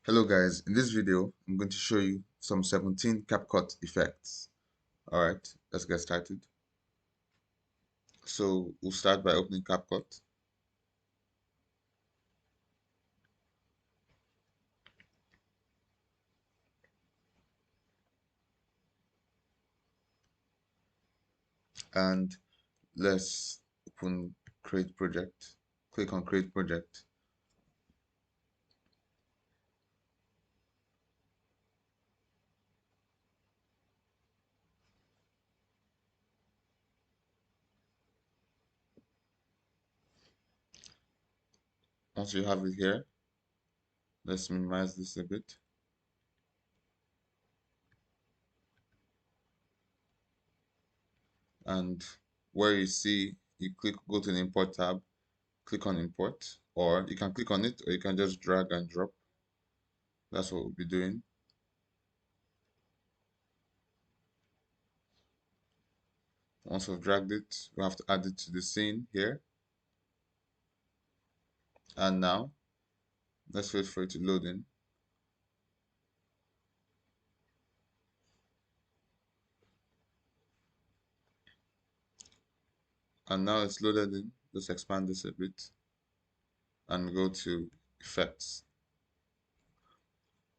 Hello guys, in this video I'm going to show you some 17 CapCut effects. Alright, let's get started. So we'll start by opening CapCut, and let's open create project. Click on create project, once you have it here, let's minimize this a bit, and where you see you go to the import tab, click on import, or you can click on it or you can just drag and drop. That's what we'll be doing. Once we've dragged it, we have to add it to the scene here. And now let's wait for it to load in. And now it's loaded in. Let's expand this a bit and go to effects.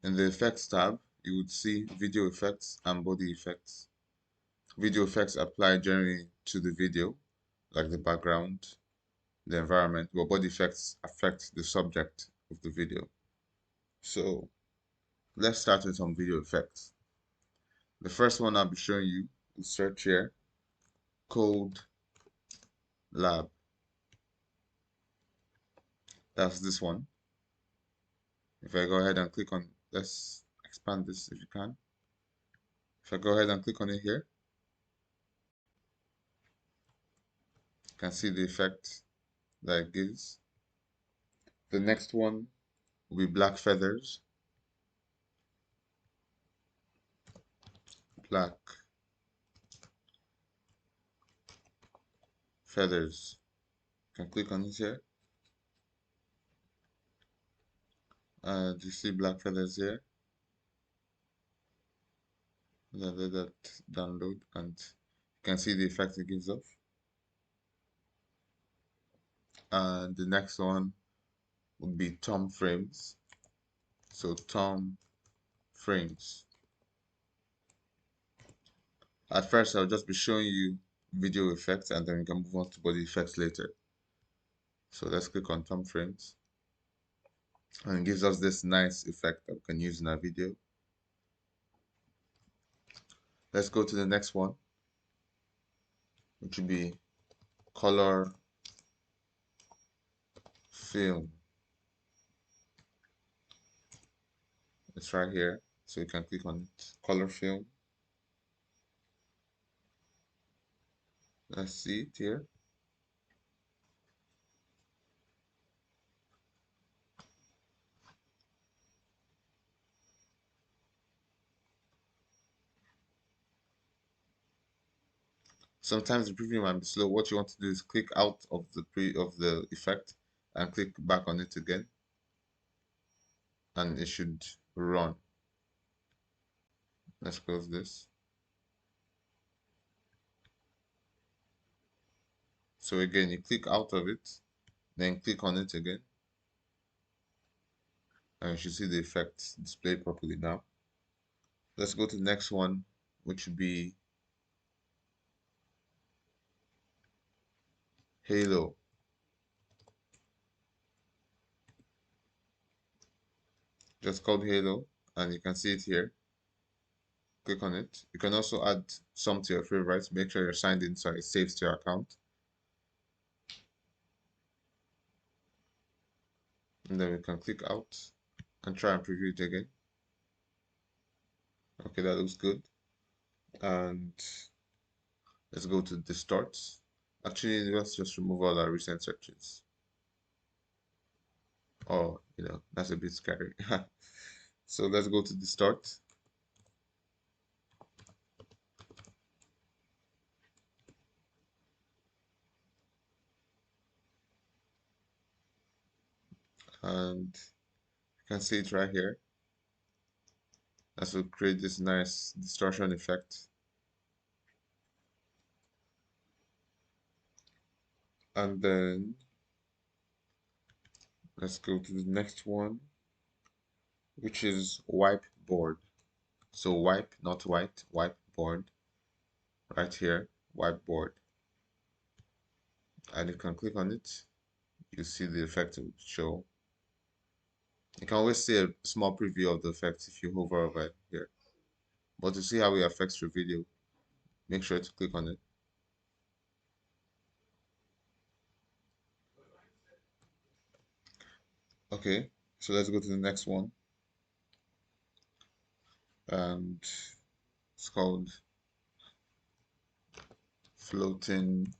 In the effects tab, you would see video effects and body effects. Video effects apply generally to the video, like the background, the environment, but body effects affect the subject of the video. So let's start with some video effects. The first one I'll be showing you is search here, Code Lab. That's this one. If I go ahead and click on, let's expand this if you can. If I go ahead and click on it here, you can see the effect that it gives. The next one will be black feathers. Black feathers. You can click on it here. And you see black feathers here. Let that download and you can see the effect it gives off. And the next one would be thumb frames. So thumb frames. At first I'll just be showing you video effects and then we can move on to body effects later. So let's click on thumb frames and it gives us this nice effect that we can use in our video. Let's go to the next one, which would be color film. It's right here, so you can click on it. Color film. Let's see it here. Sometimes the preview might be slow. What you want to do is click out of the effect and click back on it again, and it should run. Let's close this. So again, you click out of it, then click on it again, and you should see the effect displayed properly now. Let's go to the next one, which would be halo. Just called halo, and you can see it here. Click on it. You can also add some to your favorites. Make sure you're signed in so it saves to your account. And then we can click out and try and preview it again. Okay, that looks good. And let's go to distort. Actually, let's just remove all our recent searches. Oh, that's a bit scary. So let's go to distort. And you can see it right here. That will create this nice distortion effect. And then let's go to the next one, which is wipe board. So wipe, not white, wipe board, right here, whiteboard. And you can click on it, you see the effect it will show. You can always see a small preview of the effect if you hover over it here. But to see how it affects your video, make sure to click on it. Okay, so let's go to the next one. And it's called floating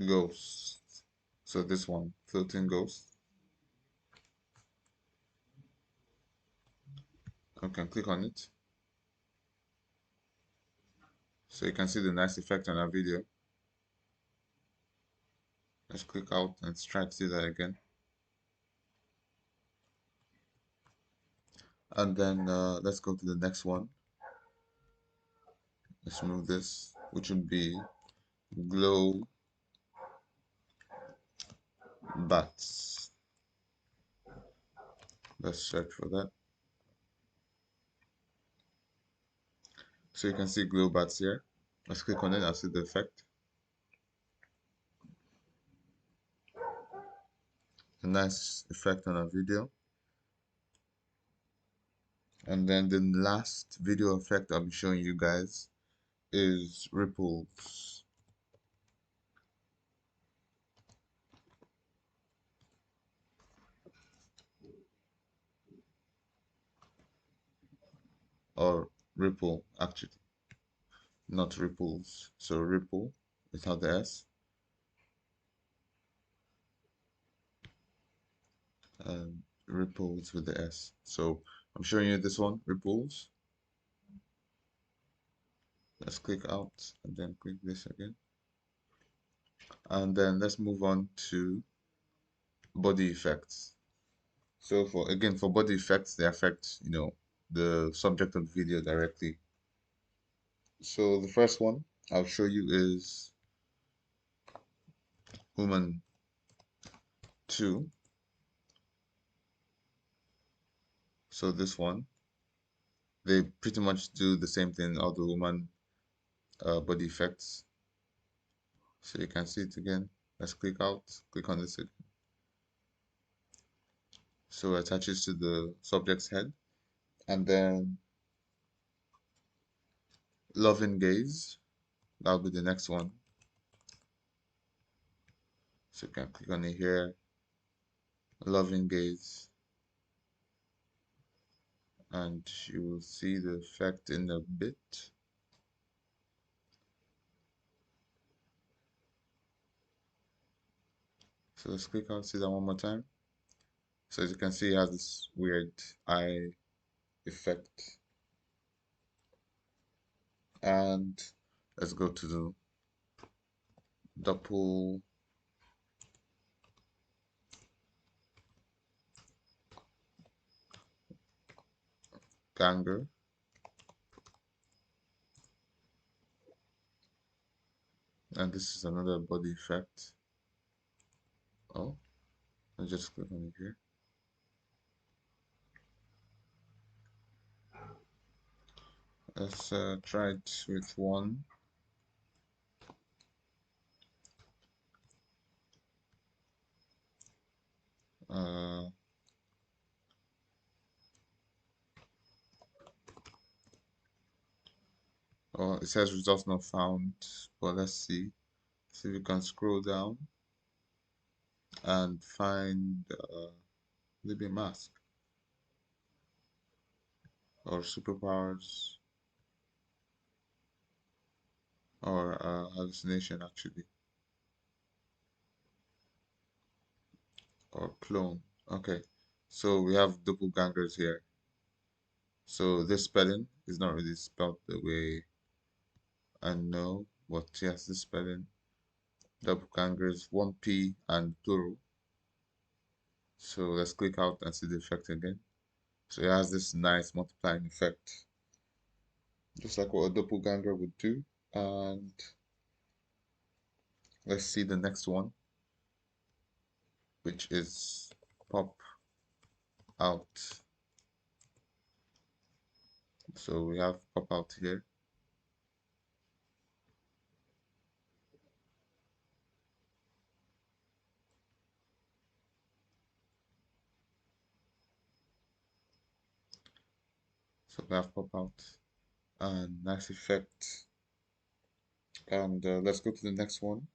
ghost. So this one, floating ghost. You can click on it. So you can see the nice effect on our video. Let's click out and try to see that again. And then let's go to the next one. Let's move this, which would be glow bats. Let's search for that. So you can see glow bats here. Let's click on it and see the effect. A nice effect on our video. And then the last video effect I'll be showing you guys is ripples. Or ripple, actually, not ripples. So ripple without the S. And ripples with the S. So I'm showing you this one, ripples. Let's click out and then click this again. And then let's move on to body effects. So for body effects, they affect, the subject of the video directly. So the first one I'll show you is woman 2. So this one, they pretty much do the same thing, all the woman body effects. So you can see it again. Let's click out, click on this again. So it attaches to the subject's head. And then loving gaze, that'll be the next one. So you can click on it here, loving gaze, and you will see the effect in a bit. So let's click out, see that one more time. So as you can see, it has this weird eye effect. And let's go to the doppelganger. And this is another body effect. Oh, let's just click on it here. Let's try it with one. Uh, oh, it says results not found, but let's see. See if we can scroll down and find maybe mask or superpowers or hallucination actually or clone. Okay, so we have doppelgangers here. So this spelling is not really spelled the way I know, but yes, this spelling doppelgangers 1P and plural. So let's click out and see the effect again. So it has this nice multiplying effect, just like what a doppelganger would do. And let's see the next one, which is pop out. So we have pop out here. So we have pop out and nice effect. And let's go to the next one,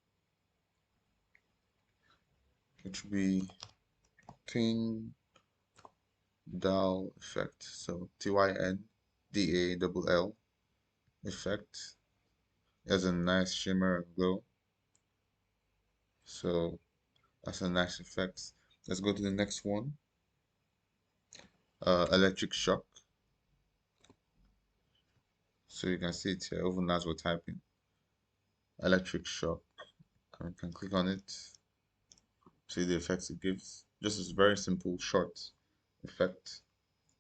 which would be Tyndall effect. So Tyndall effect. It has a nice shimmer and glow. So that's a nice effect. Let's go to the next one. Electric shock. So you can see it here, even as we're typing. Electric shock. And we can click on it. See the effects it gives. Just a very simple, short effect,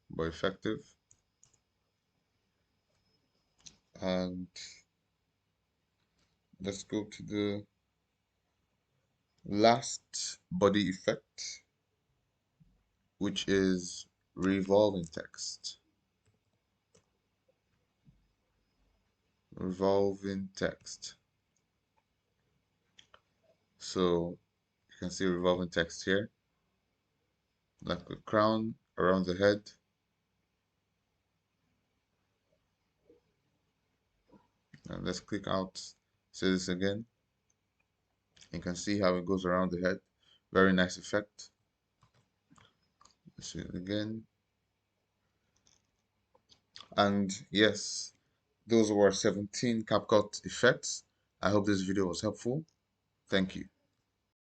but effective. And let's go to the last body effect, which is revolving text. Revolving text. So you can see revolving text here, like a crown around the head. And let's click out, say this again. You can see how it goes around the head. Very nice effect. Let's see it again. And yes, those were 17 CapCut effects. I hope this video was helpful. Thank you.